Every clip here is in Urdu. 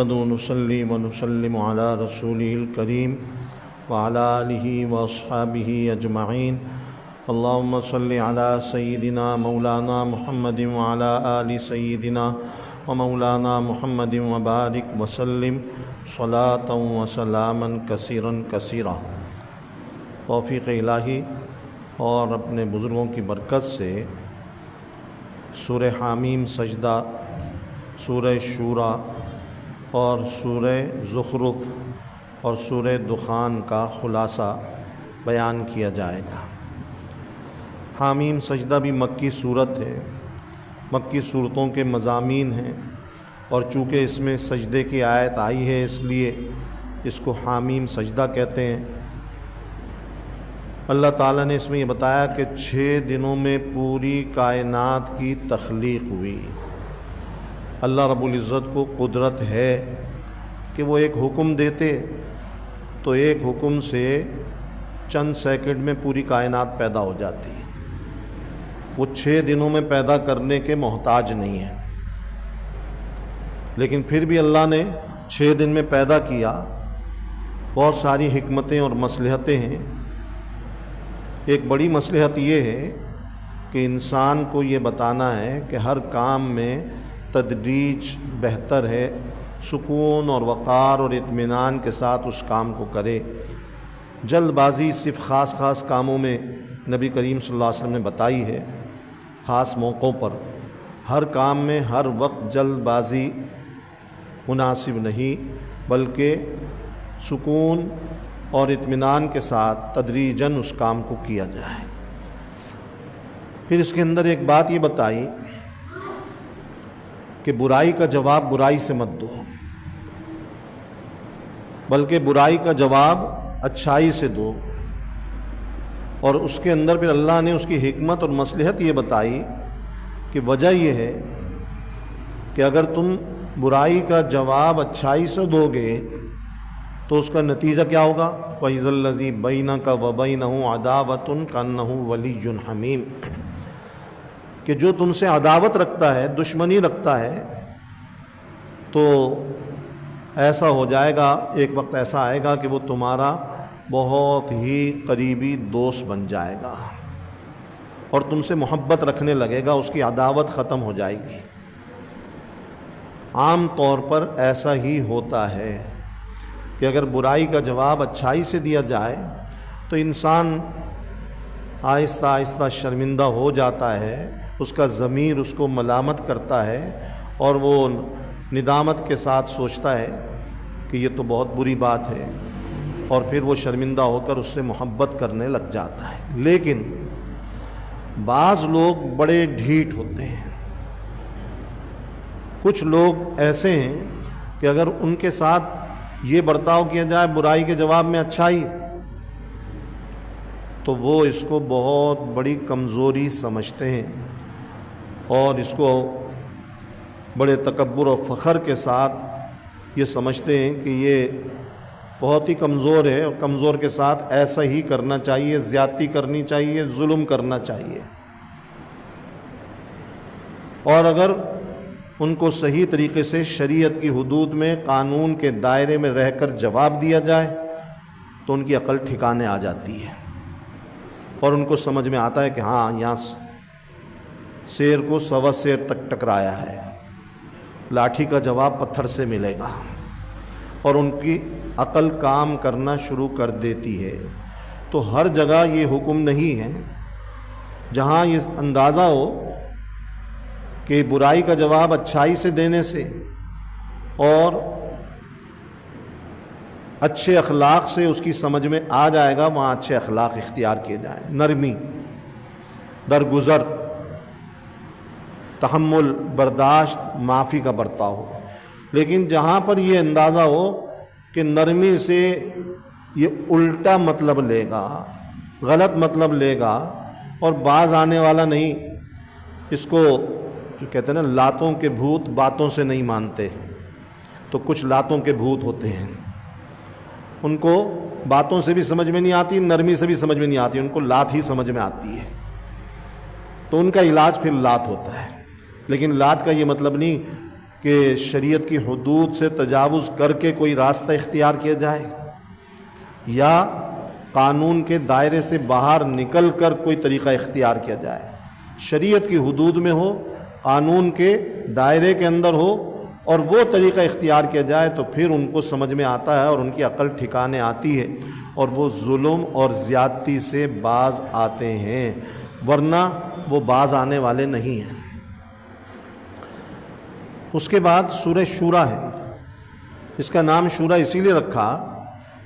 نحمد ونصلي ونسلم على رسوله الكريم وعلى آله وأصحابه أجمعين اللهم صل على سيدنا مولانا محمد وعلى آل سيدنا ومولانا محمد وبارك وسلم صلاة وسلاما كثيرا كثيرا۔ توفیق الہی اور اپنے بزرگوں کی برکت سے سورہ حامیم سجدہ، سورہ شورى اور سورہ زخرف اور سورہ دخان کا خلاصہ بیان کیا جائے گا۔ حامیم سجدہ بھی مکی صورت ہے، مکی صورتوں کے مضامین ہیں، اور چونکہ اس میں سجدے کی آیت آئی ہے اس لیے اس کو حامیم سجدہ کہتے ہیں۔ اللہ تعالیٰ نے اس میں یہ بتایا کہ 6 دنوں میں پوری کائنات کی تخلیق ہوئی۔ اللہ رب العزت کو قدرت ہے کہ وہ ایک حکم دیتے تو ایک حکم سے چند سیکنڈ میں پوری کائنات پیدا ہو جاتی ہے۔ وہ 6 دنوں میں پیدا کرنے کے محتاج نہیں ہے، لیکن پھر بھی اللہ نے 6 دن میں پیدا کیا۔ بہت ساری حکمتیں اور مصلحتیں ہیں۔ ایک بڑی مصلحت یہ ہے کہ انسان کو یہ بتانا ہے کہ ہر کام میں تدریج بہتر ہے، سکون اور وقار اور اطمینان کے ساتھ اس کام کو کرے۔ جلد بازی صرف خاص کاموں میں نبی کریم صلی اللہ علیہ وسلم نے بتائی ہے، خاص موقعوں پر۔ ہر کام میں ہر وقت جلد بازی مناسب نہیں، بلکہ سکون اور اطمینان کے ساتھ تدریجاً اس کام کو کیا جائے۔ پھر اس کے اندر ایک بات یہ بتائی کہ برائی کا جواب برائی سے مت دو، بلکہ برائی کا جواب اچھائی سے دو۔ اور اس کے اندر پھر اللہ نے اس کی حکمت اور مصلحت یہ بتائی کہ وجہ یہ ہے کہ اگر تم برائی کا جواب اچھائی سے دو گے تو اس کا نتیجہ کیا ہوگا؟ وَإِذَا الَّذِي بَيْنَكَ وَبَيْنَهُ عَدَاوَةٌ كَأَنَّهُ وَلِيٌّ حَمِيمٌ، کہ جو تم سے عداوت رکھتا ہے، دشمنی رکھتا ہے، تو ایسا ہو جائے گا، ایک وقت ایسا آئے گا کہ وہ تمہارا بہت ہی قریبی دوست بن جائے گا اور تم سے محبت رکھنے لگے گا، اس کی عداوت ختم ہو جائے گی۔ عام طور پر ایسا ہی ہوتا ہے کہ اگر برائی کا جواب اچھائی سے دیا جائے تو انسان آہستہ آہستہ شرمندہ ہو جاتا ہے، اس کا ضمیر اس کو ملامت کرتا ہے اور وہ ندامت کے ساتھ سوچتا ہے کہ یہ تو بہت بری بات ہے، اور پھر وہ شرمندہ ہو کر اس سے محبت کرنے لگ جاتا ہے۔ لیکن بعض لوگ بڑے ڈھیٹ ہوتے ہیں، کچھ لوگ ایسے ہیں کہ اگر ان کے ساتھ یہ برتاؤ کیا جائے برائی کے جواب میں اچھائی، تو وہ اس کو بہت بڑی کمزوری سمجھتے ہیں اور اس کو بڑے تکبر و فخر کے ساتھ یہ سمجھتے ہیں کہ یہ بہت ہی کمزور ہے، اور کمزور کے ساتھ ایسا ہی کرنا چاہیے، زیادتی کرنی چاہیے، ظلم کرنا چاہیے۔ اور اگر ان کو صحیح طریقے سے شریعت کی حدود میں، قانون کے دائرے میں رہ کر جواب دیا جائے تو ان کی عقل ٹھکانے آ جاتی ہے، اور ان کو سمجھ میں آتا ہے کہ ہاں یہاں شیر کو 1.25 شیر تک ٹکرایا ہے، لاٹھی کا جواب پتھر سے ملے گا، اور ان کی عقل کام کرنا شروع کر دیتی ہے۔ تو ہر جگہ یہ حکم نہیں ہے، جہاں یہ اندازہ ہو کہ برائی کا جواب اچھائی سے دینے سے اور اچھے اخلاق سے اس کی سمجھ میں آ جائے گا، وہاں اچھے اخلاق اختیار کیے جائیں، نرمی، درگزر، تحمل، برداشت، معافی کا برتاؤ ہو۔ لیکن جہاں پر یہ اندازہ ہو کہ نرمی سے یہ الٹا مطلب لے گا، غلط مطلب لے گا، اور باز آنے والا نہیں، اس کو جو کہتے ہیں نا لاتوں کے بھوت باتوں سے نہیں مانتے، تو کچھ لاتوں کے بھوت ہوتے ہیں، ان کو باتوں سے بھی سمجھ میں نہیں آتی، نرمی سے بھی سمجھ میں نہیں آتی، ان کو لات ہی سمجھ میں آتی ہے، تو ان کا علاج پھر لات ہوتا ہے۔ لیکن لات کا یہ مطلب نہیں کہ شریعت کی حدود سے تجاوز کر کے کوئی راستہ اختیار کیا جائے، یا قانون کے دائرے سے باہر نکل کر کوئی طریقہ اختیار کیا جائے۔ شریعت کی حدود میں ہو، قانون کے دائرے کے اندر ہو، اور وہ طریقہ اختیار کیا جائے تو پھر ان کو سمجھ میں آتا ہے اور ان کی عقل ٹھکانے آتی ہے اور وہ ظلم اور زیادتی سے باز آتے ہیں، ورنہ وہ باز آنے والے نہیں ہیں۔ اس کے بعد سورہ شورا ہے۔ اس کا نام شورا اسی لیے رکھا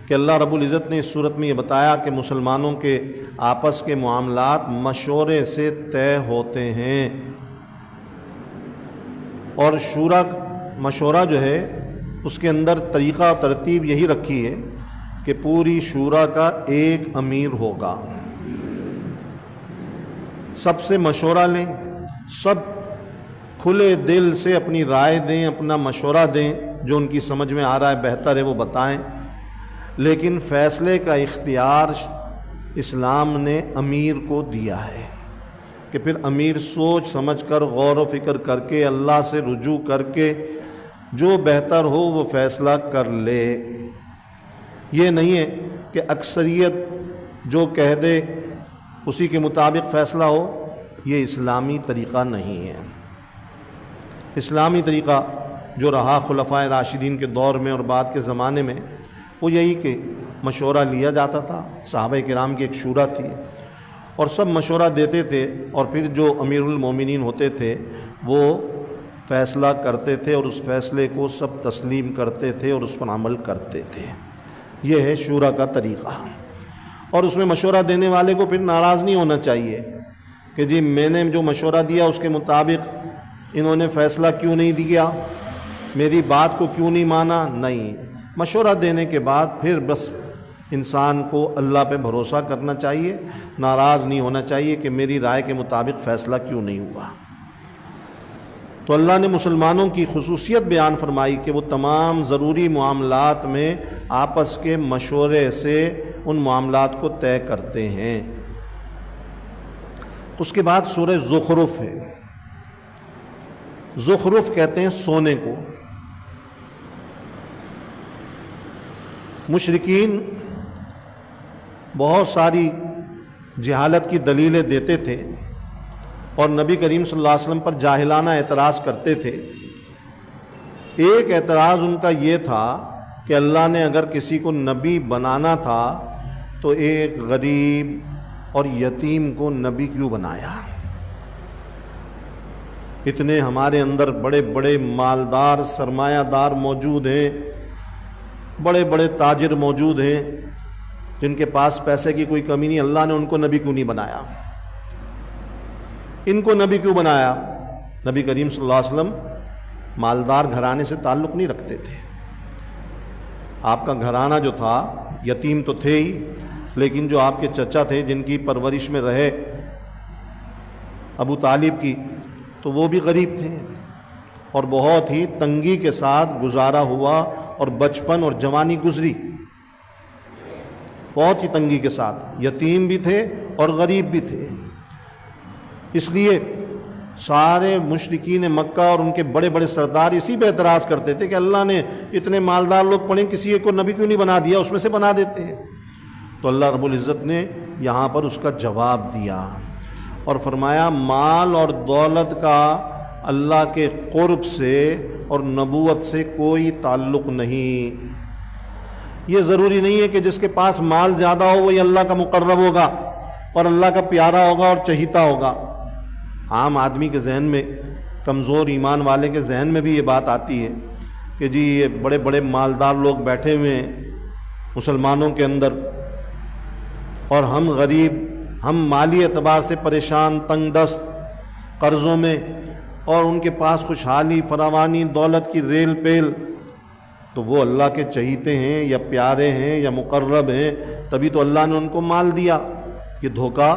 کہ اللہ رب العزت نے اس صورت میں یہ بتایا کہ مسلمانوں کے آپس کے معاملات مشورے سے طے ہوتے ہیں، اور شورا مشورہ جو ہے اس کے اندر طریقہ ترتیب یہی رکھی ہے کہ پوری شورا کا ایک امیر ہوگا، سب سے مشورہ لیں، سب کھلے دل سے اپنی رائے دیں، اپنا مشورہ دیں، جو ان کی سمجھ میں آ رہا ہے بہتر ہے وہ بتائیں، لیکن فیصلے کا اختیار اسلام نے امیر کو دیا ہے کہ پھر امیر سوچ سمجھ کر غور و فکر کر کے اللہ سے رجوع کر کے جو بہتر ہو وہ فیصلہ کر لے۔ یہ نہیں ہے کہ اکثریت جو کہہ دے اسی کے مطابق فیصلہ ہو، یہ اسلامی طریقہ نہیں ہے۔ اسلامی طریقہ جو رہا خلفائے راشدین کے دور میں اور بعد کے زمانے میں، وہ یہی کہ مشورہ لیا جاتا تھا، صحابہ کرام کی ایک شورا تھی اور سب مشورہ دیتے تھے، اور پھر جو امیر المومنین ہوتے تھے وہ فیصلہ کرتے تھے اور اس فیصلے کو سب تسلیم کرتے تھے اور اس پر عمل کرتے تھے۔ یہ ہے شورا کا طریقہ، اور اس میں مشورہ دینے والے کو پھر ناراض نہیں ہونا چاہیے کہ جی میں نے جو مشورہ دیا اس کے مطابق انہوں نے فیصلہ کیوں نہیں دیا، میری بات کو کیوں نہیں مانا۔ نہیں، مشورہ دینے کے بعد پھر بس انسان کو اللہ پہ بھروسہ کرنا چاہیے، ناراض نہیں ہونا چاہیے کہ میری رائے کے مطابق فیصلہ کیوں نہیں ہوا۔ تو اللہ نے مسلمانوں کی خصوصیت بیان فرمائی کہ وہ تمام ضروری معاملات میں آپس کے مشورے سے ان معاملات کو طے کرتے ہیں۔ اس کے بعد سورہ زخرف ہے۔ زخرف کہتے ہیں سونے کو۔ مشرکین بہت ساری جہالت کی دلیلیں دیتے تھے اور نبی کریم صلی اللہ علیہ وسلم پر جاہلانہ اعتراض کرتے تھے۔ ایک اعتراض ان کا یہ تھا کہ اللہ نے اگر کسی کو نبی بنانا تھا تو ایک غریب اور یتیم کو نبی کیوں بنایا؟ اتنے ہمارے اندر بڑے بڑے مالدار سرمایہ دار موجود ہیں، بڑے بڑے تاجر موجود ہیں جن کے پاس پیسے کی کوئی کمی نہیں، اللہ نے ان کو نبی کیوں نہیں بنایا؟ ان کو نبی کیوں بنایا؟ نبی کریم صلی اللہ علیہ وسلم مالدار گھرانے سے تعلق نہیں رکھتے تھے۔ آپ کا گھرانہ جو تھا یتیم تو تھے ہی، لیکن جو آپ کے چچا تھے جن کی پرورش میں رہے ابو طالب کی، تو وہ بھی غریب تھے اور بہت ہی تنگی کے ساتھ گزارا ہوا اور بچپن اور جوانی گزری، بہت ہی تنگی کے ساتھ، یتیم بھی تھے اور غریب بھی تھے۔ اس لیے سارے مشرکین مکہ اور ان کے بڑے بڑے سردار اسی پہ اعتراض کرتے تھے کہ اللہ نے اتنے مالدار لوگ پڑھیں، کسی ایک کو نبی کیوں نہیں بنا دیا، اس میں سے بنا دیتے ہیں۔ تو اللہ رب العزت نے یہاں پر اس کا جواب دیا اور فرمایا مال اور دولت کا اللہ کے قرب سے اور نبوت سے کوئی تعلق نہیں۔ یہ ضروری نہیں ہے کہ جس کے پاس مال زیادہ ہو وہی اللہ کا مقرب ہوگا اور اللہ کا پیارا ہوگا اور چہیتا ہوگا۔ عام آدمی کے ذہن میں، کمزور ایمان والے کے ذہن میں بھی یہ بات آتی ہے کہ جی یہ بڑے بڑے مالدار لوگ بیٹھے ہوئے ہیں مسلمانوں کے اندر اور ہم غریب، ہم مالی اعتبار سے پریشان، تنگ دست، قرضوں میں، اور ان کے پاس خوشحالی، فراوانی، دولت کی ریل پیل، تو وہ اللہ کے چہیتے ہیں یا پیارے ہیں یا مقرب ہیں، تبھی تو اللہ نے ان کو مال دیا۔ یہ دھوکہ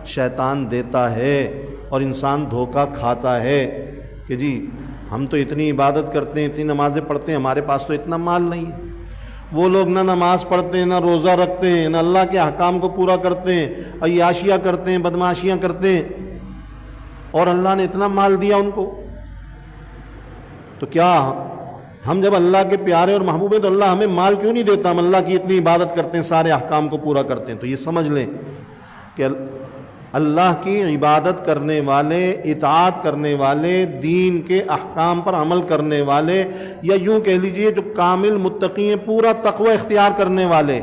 شیطان دیتا ہے اور انسان دھوکہ کھاتا ہے کہ جی ہم تو اتنی عبادت کرتے ہیں، اتنی نمازیں پڑھتے ہیں، ہمارے پاس تو اتنا مال نہیں ہے۔ وہ لوگ نہ نماز پڑھتے ہیں، نہ روزہ رکھتے ہیں، نہ اللہ کے احکام کو پورا کرتے ہیں، عیاشیاں کرتے ہیں، بدمعاشیاں کرتے ہیں، اور اللہ نے اتنا مال دیا ان کو۔ تو کیا ہم جب اللہ کے پیارے اور محبوب ہیں تو اللہ ہمیں مال کیوں نہیں دیتا؟ ہم اللہ کی اتنی عبادت کرتے ہیں، سارے احکام کو پورا کرتے ہیں۔ تو یہ سمجھ لیں کہ اللہ کی عبادت کرنے والے، اطاعت کرنے والے، دین کے احکام پر عمل کرنے والے، یا یوں کہہ لیجئے جو کامل متقی ہیں، پورا تقوی اختیار کرنے والے،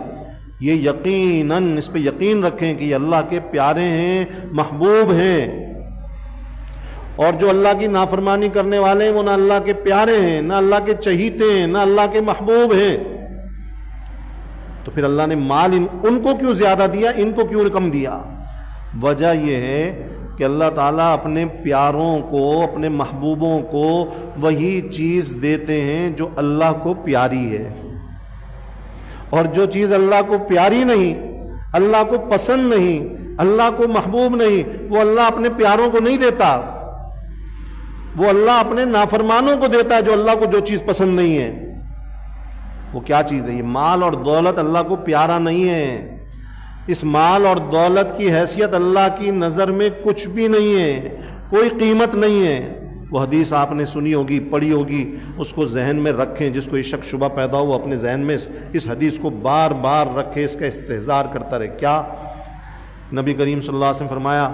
یہ یقیناً اس پہ یقین رکھیں کہ یہ اللہ کے پیارے ہیں، محبوب ہیں۔ اور جو اللہ کی نافرمانی کرنے والے ہیں وہ نہ اللہ کے پیارے ہیں، نہ اللہ کے چہیتے ہیں، نہ اللہ کے محبوب ہیں۔ تو پھر اللہ نے مال ان کو کیوں زیادہ دیا، ان کو کیوں کم دیا؟ وجہ یہ ہے کہ اللہ تعالیٰ اپنے پیاروں کو، اپنے محبوبوں کو وہی چیز دیتے ہیں جو اللہ کو پیاری ہے، اور جو چیز اللہ کو پیاری نہیں، اللہ کو پسند نہیں، اللہ کو محبوب نہیں، وہ اللہ اپنے پیاروں کو نہیں دیتا، وہ اللہ اپنے نافرمانوں کو دیتا ہے جو اللہ کو جو چیز پسند نہیں ہے۔ وہ کیا چیز ہے؟ یہ مال اور دولت اللہ کو پیارا نہیں ہے۔ اس مال اور دولت کی حیثیت اللہ کی نظر میں کچھ بھی نہیں ہے، کوئی قیمت نہیں ہے۔ وہ حدیث آپ نے سنی ہوگی، پڑھی ہوگی، اس کو ذہن میں رکھیں۔ جس کو یہ شک شبہ پیدا ہو اپنے ذہن میں اس حدیث کو بار بار رکھے، اس کا استحضار کرتا رہے۔ کیا نبی کریم صلی اللہ علیہ وسلم فرمایا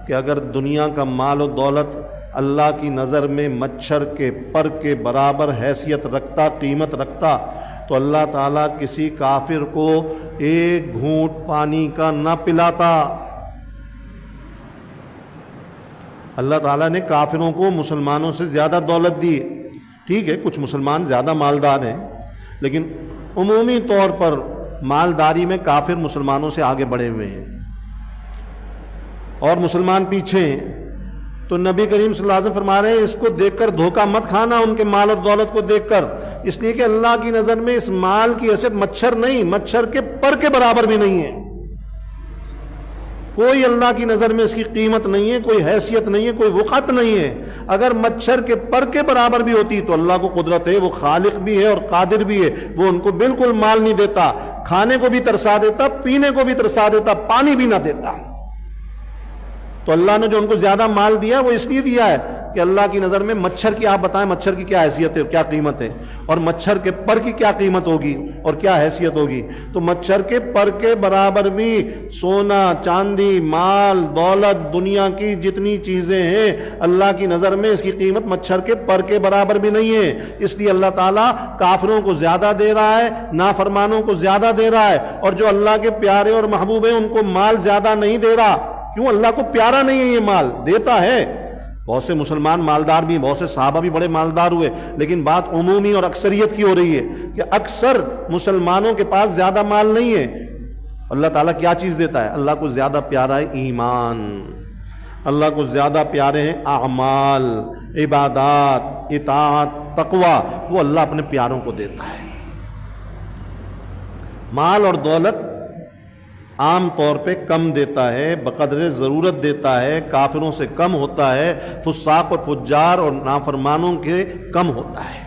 کہ اگر دنیا کا مال و دولت اللہ کی نظر میں مچھر کے پر کے برابر حیثیت رکھتا، قیمت رکھتا، تو اللہ تعالیٰ کسی کافر کو ایک گھونٹ پانی کا نہ پلاتا۔ اللہ تعالیٰ نے کافروں کو مسلمانوں سے زیادہ دولت دی، ٹھیک ہے کچھ مسلمان زیادہ مالدار ہیں، لیکن عمومی طور پر مالداری میں کافر مسلمانوں سے آگے بڑھے ہوئے ہیں اور مسلمان پیچھے ہیں۔ تو نبی کریم صلی اللہ علیہ وسلم فرما رہے ہیں اس کو دیکھ کر دھوکہ مت کھانا، ان کے مال اور دولت کو دیکھ کر، اس لیے کہ اللہ کی نظر میں اس مال کی حیثیت مچھر نہیں، مچھر کے پر کے برابر بھی نہیں ہے۔ کوئی اللہ کی نظر میں اس کی قیمت نہیں ہے، کوئی حیثیت نہیں ہے، کوئی وقعت نہیں ہے۔ اگر مچھر کے پر کے برابر بھی ہوتی تو اللہ کو قدرت ہے، وہ خالق بھی ہے اور قادر بھی ہے، وہ ان کو بالکل مال نہیں دیتا، کھانے کو بھی ترسا دیتا، پینے کو بھی ترسا دیتا، پانی بھی نہ دیتا۔ تو اللہ نے جو ان کو زیادہ مال دیا وہ اس لیے دیا ہے کہ اللہ کی نظر میں مچھر کی، آپ بتائیں مچھر کی کیا حیثیت ہے، کیا قیمت ہے، اور مچھر کے پر کی کیا قیمت ہوگی اور کیا حیثیت ہوگی؟ تو مچھر کے پر کے برابر بھی سونا، چاندی، مال، دولت، دنیا کی جتنی چیزیں ہیں اللہ کی نظر میں اس کی قیمت مچھر کے پر کے برابر بھی نہیں ہے۔ اس لیے اللہ تعالیٰ کافروں کو زیادہ دے رہا ہے، نافرمانوں کو زیادہ دے رہا ہے، اور جو اللہ کے پیارے اور محبوب ہیں ان کو مال زیادہ نہیں دے رہا۔ کیوں؟ اللہ کو پیارا نہیں ہے، یہ مال دیتا ہے۔ بہت سے مسلمان مالدار بھی، بہت سے صحابہ بھی بڑے مالدار ہوئے، لیکن بات عمومی اور اکثریت کی ہو رہی ہے کہ اکثر مسلمانوں کے پاس زیادہ مال نہیں ہے۔ اللہ تعالیٰ کیا چیز دیتا ہے؟ اللہ کو زیادہ پیارا ہے ایمان، اللہ کو زیادہ پیارے ہیں اعمال، عبادات، اطاعت، تقوی، وہ اللہ اپنے پیاروں کو دیتا ہے۔ مال اور دولت عام طور پہ کم دیتا ہے، بقدر ضرورت دیتا ہے، کافروں سے کم ہوتا ہے، فساق اور فجار اور نافرمانوں کے کم ہوتا ہے،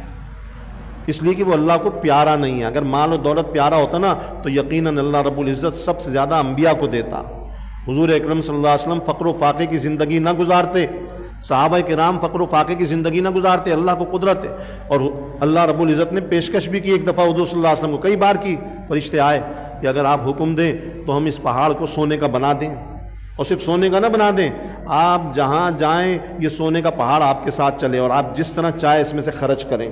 اس لیے کہ وہ اللہ کو پیارا نہیں ہے۔ اگر مال و دولت پیارا ہوتا نا تو یقیناً اللہ رب العزت سب سے زیادہ انبیاء کو دیتا۔ حضور اکرم صلی اللہ علیہ وسلم فقر و فاقے کی زندگی نہ گزارتے، صحابہ کرام فقر و فاقے کی زندگی نہ گزارتے، اللہ کو قدرت ہے۔ اور اللہ رب العزت نے پیشکش بھی کی ایک دفعہ حضور صلی اللہ علیہ وسلم کو، کئی بار کی، فرشتے آئے کہ اگر آپ حکم دیں تو ہم اس پہاڑ کو سونے کا بنا دیں، اور صرف سونے کا نہ بنا دیں، آپ جہاں جائیں یہ سونے کا پہاڑ آپ کے ساتھ چلے اور آپ جس طرح چاہے اس میں سے خرچ کریں۔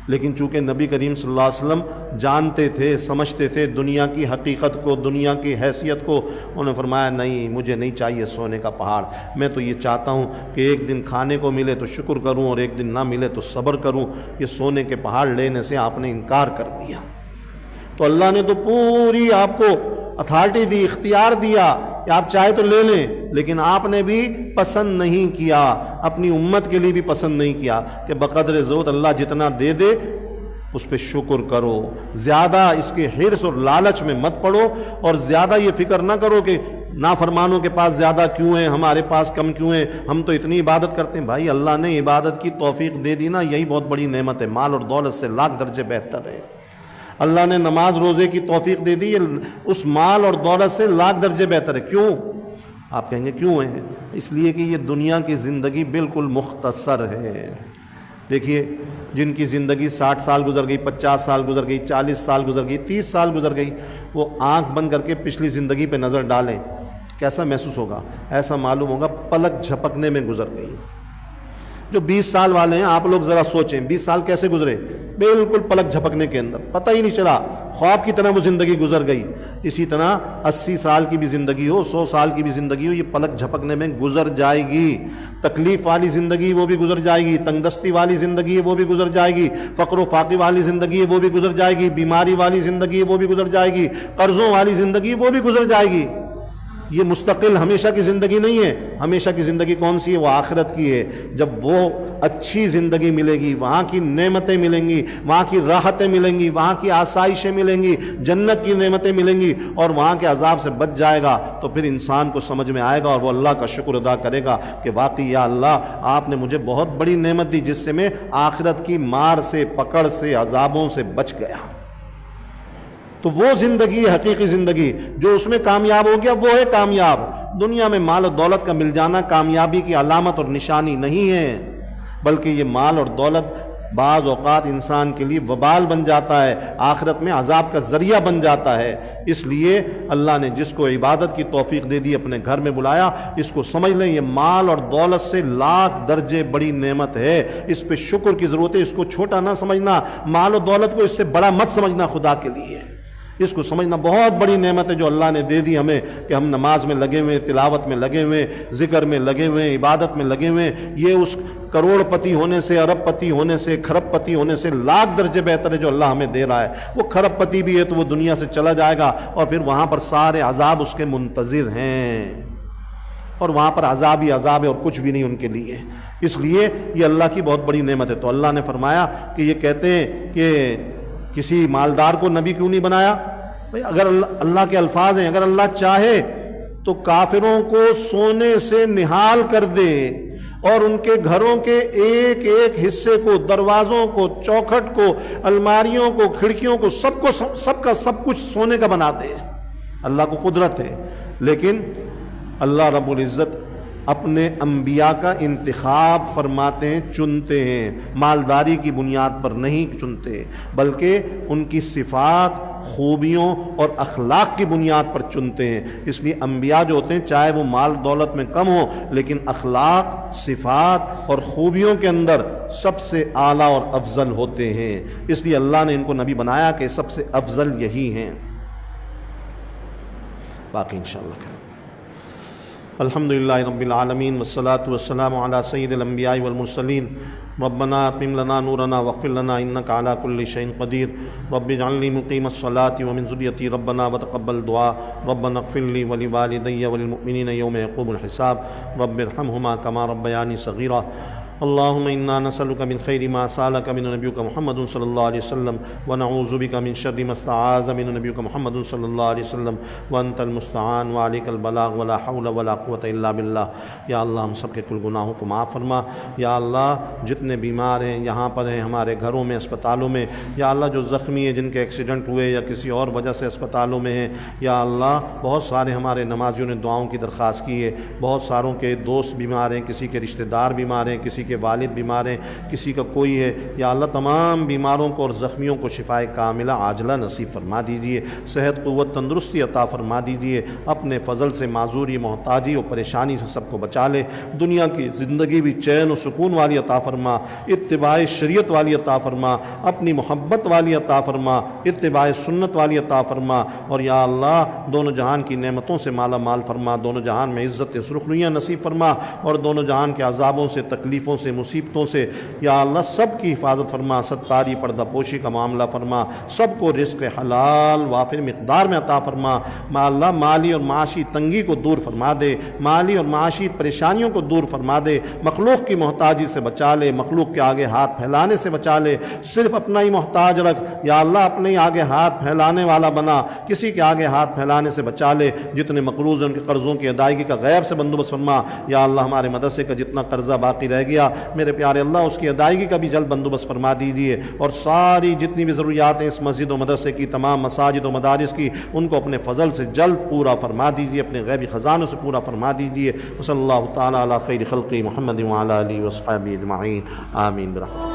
لیکن چونکہ نبی کریم صلی اللہ علیہ وسلم جانتے تھے، سمجھتے تھے دنیا کی حقیقت کو، دنیا کی حیثیت کو، انہوں نے فرمایا نہیں، مجھے نہیں چاہیے سونے کا پہاڑ، میں تو یہ چاہتا ہوں کہ ایک دن کھانے کو ملے تو شکر کروں اور ایک دن نہ ملے تو صبر کروں۔ یہ سونے کے پہاڑ لینے سے آپ نے انکار کر دیا۔ تو اللہ نے تو پوری آپ کو اتھارٹی دی، اختیار دیا کہ آپ چاہے تو لے لیں، لیکن آپ نے بھی پسند نہیں کیا، اپنی امت کے لیے بھی پسند نہیں کیا کہ بقدر ضرورت اللہ جتنا دے دے اس پہ شکر کرو، زیادہ اس کے حرص اور لالچ میں مت پڑو، اور زیادہ یہ فکر نہ کرو کہ نافرمانوں کے پاس زیادہ کیوں ہیں، ہمارے پاس کم کیوں ہیں، ہم تو اتنی عبادت کرتے ہیں۔ بھائی اللہ نے عبادت کی توفیق دے دی نا، یہی بہت بڑی نعمت ہے، مال اور دولت سے لاکھ درجے بہتر ہے۔ اللہ نے نماز روزے کی توفیق دے دی، اس مال اور دولت سے لاکھ درجے بہتر ہے۔ کیوں؟ آپ کہیں گے کیوں ہے؟ اس لیے کہ یہ دنیا کی زندگی بالکل مختصر ہے۔ دیکھیے جن کی زندگی 60 سال گزر گئی، 50 سال گزر گئی، 40 سال گزر گئی، 30 سال گزر گئی، وہ آنکھ بند کر کے پچھلی زندگی پہ نظر ڈالیں، کیسا محسوس ہوگا؟ ایسا معلوم ہوگا پلک جھپکنے میں گزر گئی۔ جو 20 سال والے ہیں آپ لوگ ذرا سوچیں 20 سال کیسے گزرے؟ بالکل پلک جھپکنے کے اندر، پتہ ہی نہیں چلا، خواب کی طرح وہ زندگی گزر گئی۔ اسی طرح 80 سال کی بھی زندگی ہو، 100 سال کی بھی زندگی ہو، یہ پلک جھپکنے میں گزر جائے گی۔ تکلیف والی زندگی وہ بھی گزر جائے گی، تنگ دستی والی زندگی ہے وہ بھی گزر جائے گی، فقر و فاقے والی زندگی ہے وہ بھی گزر جائے گی، بیماری والی زندگی ہے وہ بھی گزر جائے گی، قرضوں والی زندگی وہ بھی گزر جائے گی۔ یہ مستقل ہمیشہ کی زندگی نہیں ہے۔ ہمیشہ کی زندگی کون سی ہے؟ وہ آخرت کی ہے، جب وہ اچھی زندگی ملے گی، وہاں کی نعمتیں ملیں گی، وہاں کی راحتیں ملیں گی، وہاں کی آسائشیں ملیں گی، جنت کی نعمتیں ملیں گی، اور وہاں کے عذاب سے بچ جائے گا، تو پھر انسان کو سمجھ میں آئے گا اور وہ اللہ کا شکر ادا کرے گا کہ واقعی یا اللہ آپ نے مجھے بہت بڑی نعمت دی جس سے میں آخرت کی مار سے، پکڑ سے، عذابوں سے بچ گیا۔ تو وہ زندگی حقیقی زندگی، جو اس میں کامیاب ہو گیا وہ ہے کامیاب۔ دنیا میں مال و دولت کا مل جانا کامیابی کی علامت اور نشانی نہیں ہے، بلکہ یہ مال اور دولت بعض اوقات انسان کے لیے وبال بن جاتا ہے، آخرت میں عذاب کا ذریعہ بن جاتا ہے۔ اس لیے اللہ نے جس کو عبادت کی توفیق دے دی، اپنے گھر میں بلایا، اس کو سمجھ لیں یہ مال اور دولت سے لاکھ درجے بڑی نعمت ہے، اس پہ شکر کی ضرورت ہے، اس کو چھوٹا نہ سمجھنا، مال و دولت کو اس سے بڑا مت سمجھنا خدا کے لیے، اس کو سمجھنا بہت بڑی نعمت ہے جو اللہ نے دے دی ہمیں، کہ ہم نماز میں لگے ہوئے، تلاوت میں لگے ہوئے، ذکر میں لگے ہوئے، عبادت میں لگے ہوئے۔ یہ اس کروڑ پتی ہونے سے، ارب پتی ہونے سے، کھرب پتی ہونے سے لاکھ درجے بہتر ہے جو اللہ ہمیں دے رہا ہے۔ وہ کھرب پتی بھی ہے تو وہ دنیا سے چلا جائے گا، اور پھر وہاں پر سارے عذاب اس کے منتظر ہیں، اور وہاں پر عذاب ہی عذاب ہے اور کچھ بھی نہیں ان کے لیے۔ اس لیے یہ اللہ کی بہت بڑی نعمت ہے۔ تو اللہ نے فرمایا کہ یہ کہتے ہیں کہ کسی مالدار کو نبی کیوں نہیں بنایا؟ بھئی اگر اللہ کے الفاظ ہیں، اگر اللہ چاہے تو کافروں کو سونے سے نہال کر دے، اور ان کے گھروں کے ایک ایک حصے کو، دروازوں کو، چوکھٹ کو، الماریوں کو، کھڑکیوں کو، سب کا سب کچھ سونے کا بنا دے۔ اللہ کو قدرت ہے، لیکن اللہ رب العزت اپنے انبیاء کا انتخاب فرماتے ہیں، چنتے ہیں، مالداری کی بنیاد پر نہیں چنتے، بلکہ ان کی صفات، خوبیوں اور اخلاق کی بنیاد پر چنتے ہیں۔ اس لیے انبیاء جو ہوتے ہیں چاہے وہ مال دولت میں کم ہو، لیکن اخلاق، صفات اور خوبیوں کے اندر سب سے اعلیٰ اور افضل ہوتے ہیں۔ اس لیے اللہ نے ان کو نبی بنایا کہ سب سے افضل یہی ہیں۔ باقی انشاءاللہ کریں۔ الحمدللہ رب العالمین والصلاة والسلام علی سید الانبیاء والمرسلین ربنا اتمم لنا نورنا واغفر لنا انک علی کل شیء قدیر رب اجعلنی مقیم الصلاة ومن ذریتی ربنا وتقبل دعا ربنا اغفر لی ولوالدی وللمؤمنین یوم یقوم الحساب رب ارحمہما کما ربیانی صغیرا اللهم إنا نسألك من خير ما سألك من نبيك محمد صلى الله عليه وسلم ونعوذ بك من شر ما استعاذ من نبيك محمد صلى الله عليه وسلم وأنت المستعان وعليك البلاغ ولا حول ولا قوة إلا بالله۔ یا اللہ ہم سب کے کل گناہوں کو معاف فرما۔ یا اللہ جتنے بیمار ہیں یہاں پر ہیں، ہمارے گھروں میں، اسپتالوں میں، یا اللہ جو زخمی ہیں، جن کے ایکسیڈنٹ ہوئے یا کسی اور وجہ سے اسپتالوں میں ہیں، یا اللہ بہت سارے ہمارے نمازیوں نے دعاؤں کی درخواست کی ہے، بہت ساروں کے دوست بیمار ہیں، کسی کے رشتہ دار بیمار ہیں، کسی کے والد بیمار ہیں، کسی کا کوئی ہے، یا اللہ تمام بیماروں کو اور زخمیوں کو شفائے کاملہ عاجلہ نصیب فرما دیجئے، صحت، قوت، تندرستی عطا فرما دیجئے، اپنے فضل سے معذوری، محتاجی اور پریشانی سے سب کو بچا لے، دنیا کی زندگی بھی چین و سکون والی عطا فرما، اتباع شریعت والی عطا فرما، اپنی محبت والی عطا فرما، اتباع سنت والی عطا فرما، اور یا اللہ دونوں جہان کی نعمتوں سے مالا مال فرما، دونوں جہان میں عزت سرخرویاں نصیب فرما، اور دونوں جہان کے عذابوں سے، تکلیفوں سے، مصیبتوں سے یا اللہ سب کی حفاظت فرما، ستاری پردہ پوشی کا معاملہ فرما، سب کو رزق حلال وافر مقدار میں عطا فرما، ما اللہ مالی اور معاشی تنگی کو دور فرما دے، مالی اور معاشی پریشانیوں کو دور فرما دے، مخلوق کی محتاجی سے بچا لے، مخلوق کے آگے ہاتھ پھیلانے سے بچا لے، صرف اپنا ہی محتاج رکھ، یا اللہ اپنے ہی آگے ہاتھ پھیلانے والا بنا، کسی کے آگے ہاتھ پھیلانے سے بچا لے، جتنے مقروض ہیں ان کے قرضوں کی ادائیگی کا غیب سے بندوبست فرما، یا اللہ ہمارے مدرسے کا جتنا قرضہ باقی رہ گیا میرے پیارے اللہ اس کی ادائیگی کا بھی جلد بندوبست فرما دیجیے، اور ساری جتنی بھی ضروریات ہیں اس مسجد و مدرسے کی، تمام مساجد و مدارس کی، ان کو اپنے فضل سے جلد پورا فرما دیجیے، اپنے غیبی خزانوں سے پورا فرما دیجیے۔ صلی اللہ تعالیٰ علی خیر خلقی محمد وعلی آلہ وصحبہ اجمعین، آمین برحمتہ۔